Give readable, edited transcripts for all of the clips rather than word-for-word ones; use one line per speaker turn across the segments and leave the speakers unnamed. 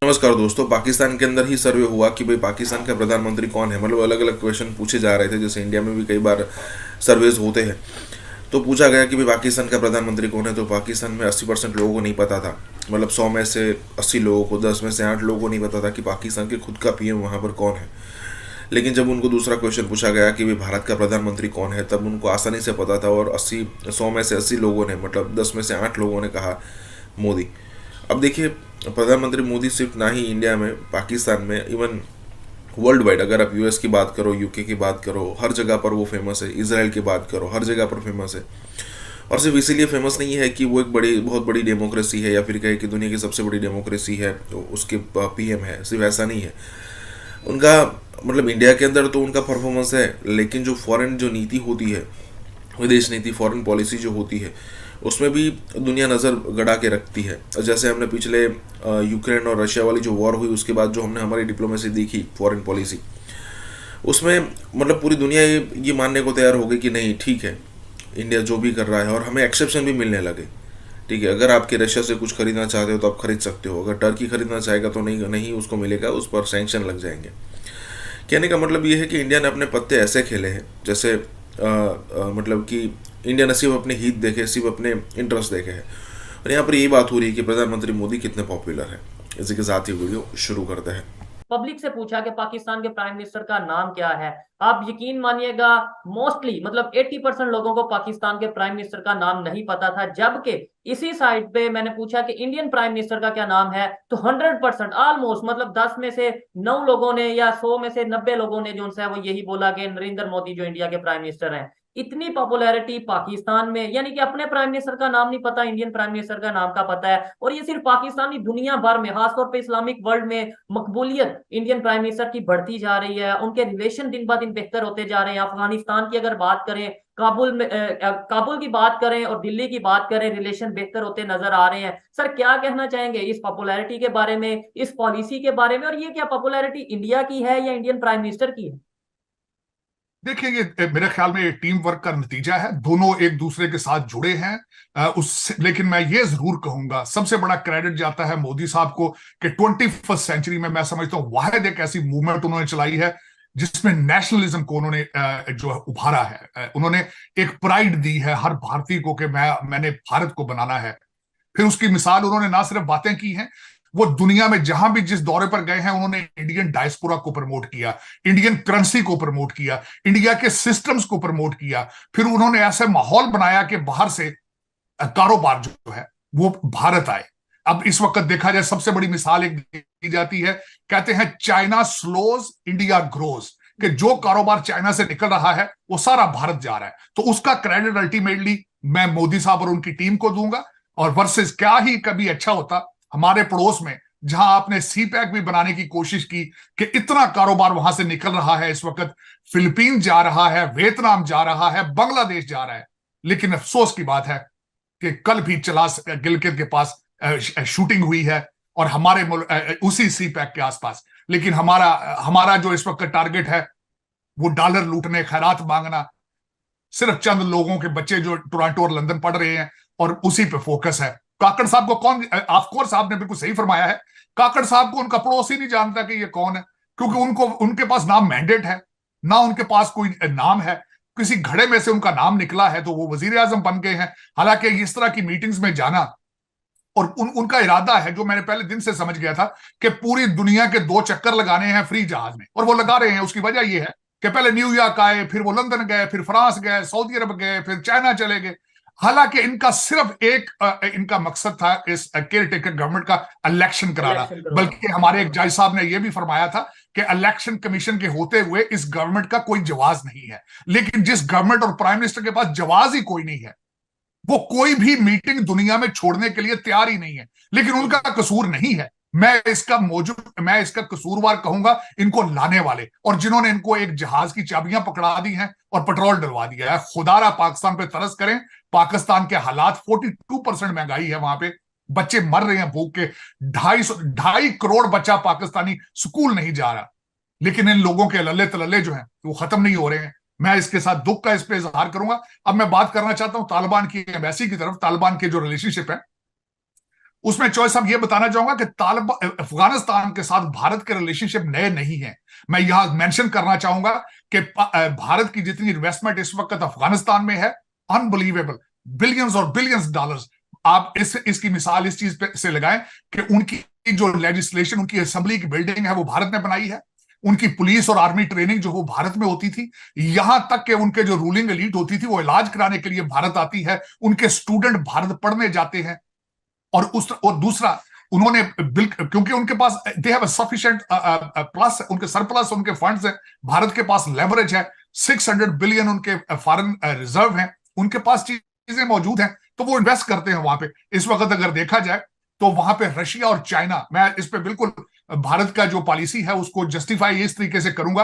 नमस्कार दोस्तों। पाकिस्तान के अंदर ही सर्वे हुआ कि भाई पाकिस्तान का प्रधानमंत्री कौन है। मतलब अलग अलग क्वेश्चन पूछे जा रहे थे, जैसे इंडिया में भी कई बार सर्वेज होते हैं। तो पूछा गया कि भाई पाकिस्तान का प्रधानमंत्री कौन है। तो पाकिस्तान में 80% लोगों को नहीं पता था। मतलब 100 में से 80 लोगों को, 10 में से 8 लोगों को नहीं पता था कि पाकिस्तान के खुद का पीएम वहाँ पर कौन है। लेकिन जब उनको दूसरा क्वेश्चन पूछा गया कि भाई भारत का प्रधानमंत्री कौन है, तब उनको आसानी से पता था। और 100 में से 80 लोगों ने, मतलब 10 में से 8 लोगों ने कहा मोदी। अब देखिए, प्रधानमंत्री मोदी सिर्फ ना ही इंडिया में, पाकिस्तान में, इवन वर्ल्ड वाइड, अगर आप यूएस की बात करो, यूके की बात करो, हर जगह पर वो फेमस है। इसराइल की बात करो, हर जगह पर फेमस है। और सिर्फ इसीलिए फेमस नहीं है कि वो एक बहुत बड़ी डेमोक्रेसी है, या फिर कहे कि दुनिया की सबसे बड़ी डेमोक्रेसी है तो उसके पीएम है। सिर्फ ऐसा नहीं है उनका। मतलब इंडिया के अंदर तो उनका परफॉर्मेंस है, लेकिन जो फॉरेन जो नीति होती है, विदेश नीति, फॉरेन पॉलिसी जो होती है, उसमें भी दुनिया नज़र गड़ा के रखती है। जैसे हमने पिछले यूक्रेन और रशिया वाली जो वॉर हुई, उसके बाद जो हमने हमारी डिप्लोमेसी देखी, फॉरेन पॉलिसी, उसमें मतलब पूरी दुनिया ये मानने को तैयार हो गई कि नहीं, ठीक है, इंडिया जो भी कर रहा है। और हमें एक्सेप्शन भी मिलने लगे। ठीक है, अगर आपके रशिया से कुछ खरीदना चाहते हो तो आप खरीद सकते हो। अगर टर्की खरीदना चाहेगा तो नहीं नहीं उसको मिलेगा, उस पर सैंक्शन लग जाएंगे। कहने का मतलब ये है कि इंडिया ने अपने पत्ते ऐसे खेले हैं जैसे मतलब कि इंडिया ने सिर्फ अपने हित देखे, सिर्फ अपने इंटरेस्ट देखे हैं। और यहाँ पर यही बात हो रही है कि प्रधानमंत्री मोदी कितने पॉपुलर है। इसी के साथ ही वीडियो शुरू करते हैं।
पब्लिक से पूछा कि पाकिस्तान के प्राइम मिनिस्टर का नाम क्या है। आप यकीन मानिएगा, मोस्टली मतलब 80% लोगों को पाकिस्तान के प्राइम मिनिस्टर का नाम नहीं पता था। जबकि इसी साइड पे मैंने पूछा कि इंडियन प्राइम मिनिस्टर का क्या नाम है, तो 100% ऑलमोस्ट मतलब 10 में से 9 लोगों ने या 100 में से 90 लोगों ने जो है वो यही बोला कि नरेंद्र मोदी जो इंडिया के प्राइम मिनिस्टर हैं। इतनी पॉपुलैरिटी पाकिस्तान में, यानी कि अपने प्राइम मिनिस्टर का नाम नहीं पता, इंडियन प्राइम मिनिस्टर का नाम का पता है। और ये सिर्फ पाकिस्तानी, दुनिया भर में, खासतौर पे इस्लामिक वर्ल्ड में मकबूलियत इंडियन प्राइम मिनिस्टर की बढ़ती जा रही है। उनके रिलेशन दिन ब दिन बेहतर होते जा रहे हैं। अफगानिस्तान की अगर बात करें, काबुल में काबुल की बात करें और दिल्ली की बात करें, रिलेशन बेहतर होते नजर आ रहे हैं। सर, क्या कहना चाहेंगे इस पॉपुलैरिटी के बारे में, इस पॉलिसी के बारे में? और ये क्या पॉपुलैरिटी इंडिया की है या इंडियन प्राइम मिनिस्टर की है?
देखिए, ये मेरे ख्याल में ये टीम वर्क का नतीजा है। दोनों एक दूसरे के साथ जुड़े हैं। लेकिन मैं ये जरूर कहूंगा, सबसे बड़ा क्रेडिट जाता है मोदी साहब को कि 21st सेंचुरी में मैं समझता हूं वाहिद एक ऐसी मूवमेंट उन्होंने चलाई है जिसमें नेशनलिज्म को उन्होंने जो है उभारा है। उन्होंने एक प्राइड दी है हर भारतीय को कि मैंने भारत को बनाना है। फिर उसकी मिसाल उन्होंने ना सिर्फ बातें की हैं, वो दुनिया में जहां भी जिस दौरे पर गए हैं उन्होंने इंडियन डायस्पोरा को प्रमोट किया, इंडियन करेंसी को प्रमोट किया, इंडिया के सिस्टम्स को प्रमोट किया। फिर उन्होंने ऐसे माहौल बनाया कि बाहर से कारोबार जो है वो भारत आए। अब इस वक्त देखा जाए, सबसे बड़ी मिसाल एक दी जाती है, कहते हैं चाइना स्लोज इंडिया ग्रोज, कि जो कारोबार चाइना से निकल रहा है वो सारा भारत जा रहा है। तो उसका क्रेडिट अल्टीमेटली मैं मोदी साहब और उनकी टीम को दूंगा। और वर्सेस क्या ही कभी अच्छा होता हमारे पड़ोस में, जहां आपने सी पैक भी बनाने की कोशिश की कि इतना कारोबार वहां से निकल रहा है इस वक्त, फिलीपीन जा रहा है, वियतनाम जा रहा है, बांग्लादेश जा रहा है। लेकिन अफसोस की बात है कि कल भी चलास गिलगित के पास शूटिंग हुई है, और हमारे उसी सी पैक के आसपास। लेकिन हमारा हमारा जो इस वक्त टारगेट है वो डॉलर लूटने, खैरात मांगना, सिर्फ चंद लोगों के बच्चे जो टोरंटो और लंदन पढ़ रहे हैं, और उसी पे फोकस है। काकड़ साहब को कौन, ऑफकोर्स आपने बिल्कुल सही फरमाया है, काकड़ साहब को उनका पड़ोसी नहीं जानता कि ये कौन है, क्योंकि उनको उनके पास नाम मैंडेट है, ना उनके पास कोई नाम है। किसी घड़े में से उनका नाम निकला है तो वो वजीर आजम बन गए हैं। हालांकि इस तरह की मीटिंग्स में जाना, और उनका इरादा है, जो मैंने पहले दिन से समझ गया था, कि पूरी दुनिया के 2 चक्कर लगाने हैं फ्री जहाज में, और वो लगा रहे हैं। उसकी वजह यह है कि पहले न्यूयॉर्क आए, फिर वो लंदन गए, फिर फ्रांस गए, सऊदी अरब गए, फिर चाइना चले गए। हालांकि इनका सिर्फ एक इनका मकसद था इस केयर टेकर गवर्नमेंट का इलेक्शन कराना।
इलेक्शन करवाना।
बल्कि हमारे एक जज साहब ने यह भी फरमाया था कि इलेक्शन कमीशन के होते हुए इस गवर्नमेंट का कोई जवाब नहीं है। लेकिन जिस गवर्नमेंट और प्राइम मिनिस्टर के पास जवाब ही कोई नहीं है, वो कोई भी मीटिंग दुनिया में छोड़ने के लिए तैयार ही नहीं है। लेकिन उनका कसूर नहीं है। मैं इसका कसूरवार कहूंगा इनको लाने वाले, और जिन्होंने इनको एक जहाज की चाबियां पकड़ा दी हैं और पेट्रोल डलवा दिया है। खुदारा पाकिस्तान पे तरस करें। पाकिस्तान के हालात, 42% महंगाई है वहां पे, बच्चे मर रहे हैं भूख के। 2.5 करोड़ बच्चा पाकिस्तानी स्कूल नहीं जा रहा। लेकिन इन लोगों के लल्ले तलल्ले जो हैं वो खत्म नहीं हो रहे हैं। मैं इसके साथ दुख का इस पे इजहार करूंगा। अब मैं बात करना चाहता हूं तालिबान की एम्बेसी की तरफ, तालिबान के जो रिलेशनशिप है उसमें चॉइस हम ये बताना चाहूंगा कि तालिबान अफगानिस्तान के साथ भारत के रिलेशनशिप नए नहीं हैं। मैं यहां मेंशन करना चाहूंगा कि भारत की जितनी इन्वेस्टमेंट इस वक्त अफगानिस्तान में है, अनबिलीवेबल, बिलियंस और बिलियंस डॉलर्स। आप इसकी मिसाल इस चीज पे से लगाएं कि उनकी जो लेजिस्लेशन, उनकी असेंबली की बिल्डिंग है वो भारत ने बनाई है, उनकी पुलिस और आर्मी ट्रेनिंग जो वो भारत में होती थी, यहां तक कि उनके जो रूलिंग एलीट होती थी वो इलाज कराने के लिए भारत आती है, उनके स्टूडेंट भारत पढ़ने जाते हैं। और दूसरा, उन्होंने क्योंकि उनके पास दे हैव सफिशिएंट प्लस, उनके सरप्लस, उनके फंड्स हैं, भारत के पास लेवरेज है, 600 बिलियन उनके फॉरेन रिजर्व हैं, उनके पास चीजें मौजूद हैं, तो वो इन्वेस्ट करते हैं वहां पे। इस वक्त अगर देखा जाए तो वहां पे रशिया और चाइना, मैं इस पे बिल्कुल भारत का जो पॉलिसी है उसको जस्टिफाई इस तरीके से करूंगा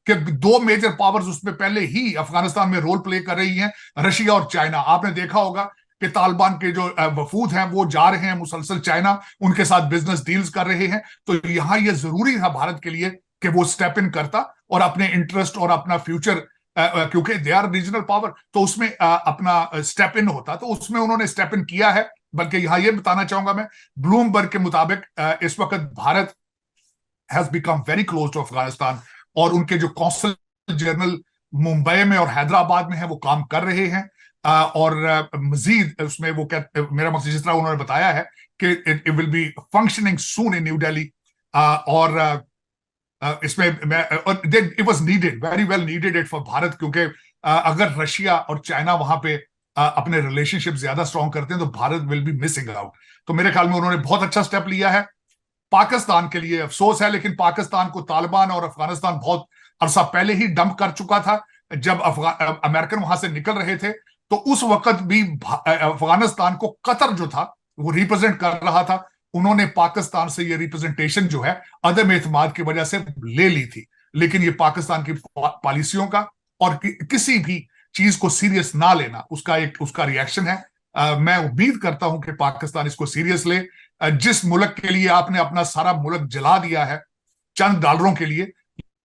कि दो मेजर पावर्स उसमें पहले ही अफगानिस्तान में रोल प्ले कर रही हैं, रशिया और चाइना। आपने देखा होगा कि तालिबान के जो वफूद हैं वो जा रहे हैं मुसलसल चाइना, उनके साथ बिजनेस डील्स कर रहे हैं। तो यहां ये जरूरी था भारत के लिए कि वो स्टेप इन करता और अपने इंटरेस्ट और अपना फ्यूचर, क्योंकि दे आर रीजनल पावर, तो उसमें अपना स्टेप इन होता, तो उसमें उन्होंने स्टेप इन किया है। बल्कि यहां ये बताना चाहूंगा मैं, ब्लूमबर्ग के मुताबिक इस वक्त भारत has become very close to Afghanistan, और उनके जो कौंसल जनरल मुंबई में और हैदराबाद में है वो काम कर रहे हैं। और मजीद उसमें वो मेरा मकसद जिस तरह उन्होंने बताया है कि it will be functioning soon in new Delhi, और इसमें it was needed, very well needed it for Bharat, क्योंकि अगर रशिया और चाइना वहां पे अपने रिलेशनशिप ज्यादा स्ट्रॉन्ग करते हैं तो Bharat will be missing out. तो मेरे ख्याल में उन्होंने बहुत अच्छा स्टेप लिया है। पाकिस्तान के लिए अफसोस है, लेकिन पाकिस्तान को तालिबान और अफगानिस्तान बहुत अरसा पहले ही डंप कर चुका था। जब अमेरिकन वहां से निकल रहे थे तो उस वक्त भी अफगानिस्तान को कतर जो था वो रिप्रेजेंट कर रहा था, उन्होंने पाकिस्तान से ये रिप्रेजेंटेशन जो है अदम एतमाद की वजह से ले ली थी। लेकिन ये पाकिस्तान की पॉलिसियों का और किसी भी चीज को सीरियस ना लेना उसका रिएक्शन है। मैं उम्मीद करता हूं कि पाकिस्तान इसको सीरियस ले। जिस मुल्क के लिए आपने अपना सारा मुल्क जला दिया है चंद डॉलरों के लिए,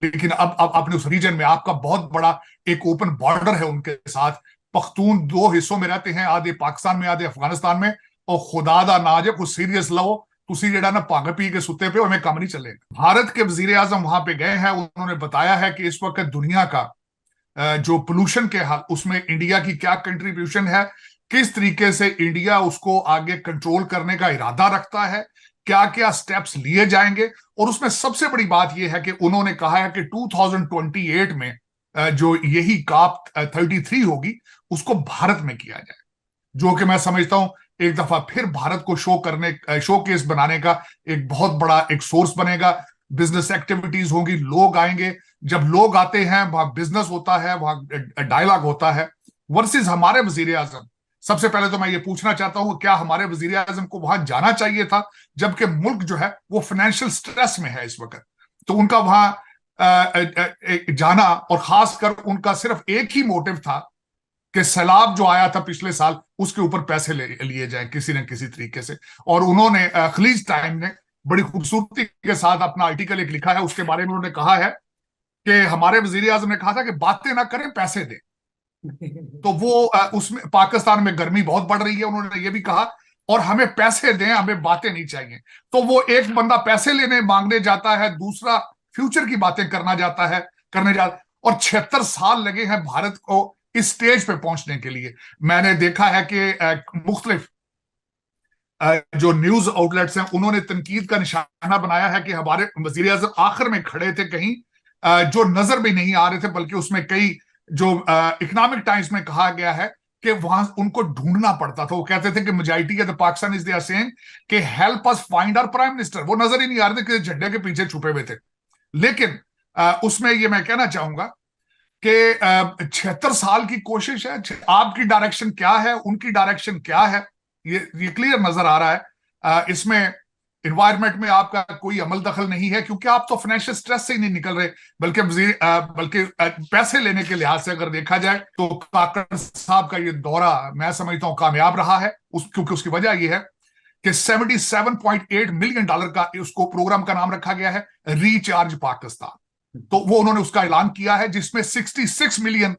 लेकिन अब आपने उस रीजन में आपका बहुत बड़ा एक ओपन बॉर्डर है उनके साथ। पख्तून दो हिस्सों में रहते हैं, आधे पाकिस्तान में आधे अफगानिस्तान में, और खुदा दा नाज कुछ सीरियस लो, तुसी जेड़ा ना भांग पी के सुते पे हमें काम नहीं चलेगा। भारत के वजीर आजम वहां पे गए हैं, उन्होंने बताया है कि इस वक्त दुनिया का जो पोल्यूशन के हाल, उसमें इंडिया की क्या कंट्रीब्यूशन है, किस तरीके से इंडिया उसको आगे कंट्रोल करने का इरादा रखता है, क्या क्या स्टेप्स लिए जाएंगे। और उसमें सबसे बड़ी बात यह है कि उन्होंने कहा है कि 2028 में जो यही COP 33 होगी उसको भारत में किया जाए, जो कि मैं समझता हूं एक दफा फिर भारत को शो केस बनाने का एक बहुत बड़ा एक सोर्स बनेगा। बिजनेस एक्टिविटीज होंगी, लोग आएंगे, जब लोग आते हैं वहां बिजनेस होता है, वहां डायलॉग होता है। वर्सेस हमारे वजीर आजम, सबसे पहले तो मैं ये पूछना चाहता हूं क्या हमारे वजीर आजम को वहां जाना चाहिए था, जबकि मुल्क जो है वो फाइनेंशियल स्ट्रेस में है इस वक्त। तो उनका वहां जाना, और खासकर उनका सिर्फ एक ही मोटिव था कि सैलाब जो आया था पिछले साल उसके ऊपर पैसे लिए जाए किसी न किसी तरीके से। और उन्होंने खलीज टाइम ने बड़ी खूबसूरती के साथ अपना आर्टिकल एक लिखा है, उसके बारे में उन्होंने कहा है कि हमारे वजीर आजम ने कहा था कि बातें ना करें, पैसे दें। तो वो उसमें पाकिस्तान में गर्मी बहुत बढ़ रही है, उन्होंने ये भी कहा, और हमें पैसे दें, हमें बातें नहीं चाहिए। तो वो एक बंदा पैसे मांगने जाता है, दूसरा फ्यूचर की बातें करने जाता, और 76 साल लगे हैं भारत को इस स्टेज पे पहुंचने के लिए। मैंने देखा है कि मुख्तलिफ जो न्यूज आउटलेट्स हैं उन्होंने तनकीद का निशाना बनाया है कि हमारे वजीर आजम आखिर में खड़े थे कहीं जो नजर भी नहीं आ रहे थे, बल्कि उसमें कई जो इकोनॉमिक टाइम्स में कहा गया है कि वहां उनको ढूंढना पड़ता था। वो कहते थे कि majority of the Pakistan is they are saying कि help us find our prime minister. वो नजर ही नहीं आ रहे थे कि झंडे के पीछे छुपे हुए थे। लेकिन उसमें ये मैं कहना चाहूंगा कि 76 साल की कोशिश है, आपकी डायरेक्शन क्या है, उनकी डायरेक्शन क्या है, ये क्लियर नजर आ रहा है। इसमें इन्वायरमेंट में आपका कोई अमल दखल नहीं है, क्योंकि आप तो फाइनेंशियल स्ट्रेस से ही नहीं निकल रहे, बल्कि पैसे लेने के लिहाज से अगर देखा जाए तो काकड़ साहब का ये दौरा मैं समझता हूं कामयाब रहा है। क्योंकि उसकी वजह यह है कि $77.8 मिलियन का उसको प्रोग्राम का नाम रखा गया है रिचार्ज पाकिस्तान। तो वो उन्होंने उसका ऐलान किया है, जिसमें 66 मिलियन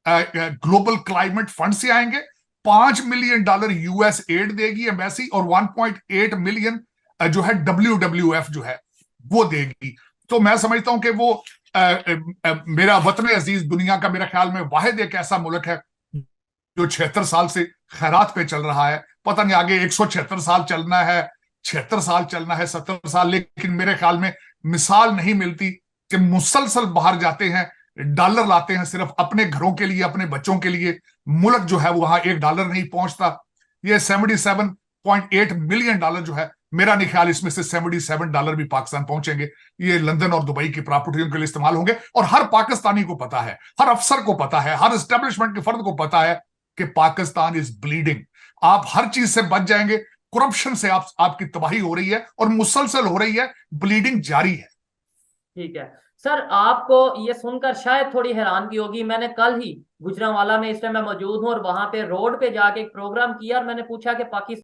ग्लोबल क्लाइमेट फंड से आएंगे $5 मिलियन यूएस एड देगी एम्बेसी, और 1.8 मिलियन जो है WWF जो है वो देगी। तो मैं समझता हूं कि वो मेरा वतन अजीज दुनिया का मेरे ख्याल में वाहिद एक ऐसा मुल्क है जो 76 साल से खैरात पे चल रहा है। पता नहीं आगे 176 साल चलना है, 76 साल चलना है, 70 साल, लेकिन मेरे ख्याल में मिसाल नहीं मिलती कि मुसलसल बाहर जाते हैं, डॉलर लाते हैं सिर्फ अपने घरों के लिए, अपने बच्चों के लिए। मुल्क जो है वहां $1 नहीं पहुंचता। ये $77.8 मिलियन जो है, मेरा नहीं ख्याल इसमें से $77 भी पाकिस्तान पहुंचेंगे। ये लंदन और दुबई की प्रॉपर्टियों के लिए इस्तेमाल होंगे। और हर पाकिस्तानी को पता है, हर अफसर को पता है, हर एस्टेब्लिशमेंट के फर्द को पता है कि पाकिस्तान इज ब्लीडिंग। आप हर चीज से बच जाएंगे, करप्शन से आपकी तबाही हो रही है और मुसलसल हो रही है, ब्लीडिंग जारी है।
ठीक है सर, आपको ये सुनकर शायद थोड़ी हैरानगी होगी, मैंने कल ही गुजरांवाला में, इस टाइम मैं मौजूद हूँ, और वहां पे रोड पे जाके एक प्रोग्राम किया और मैंने पूछा कि पाकिस्तान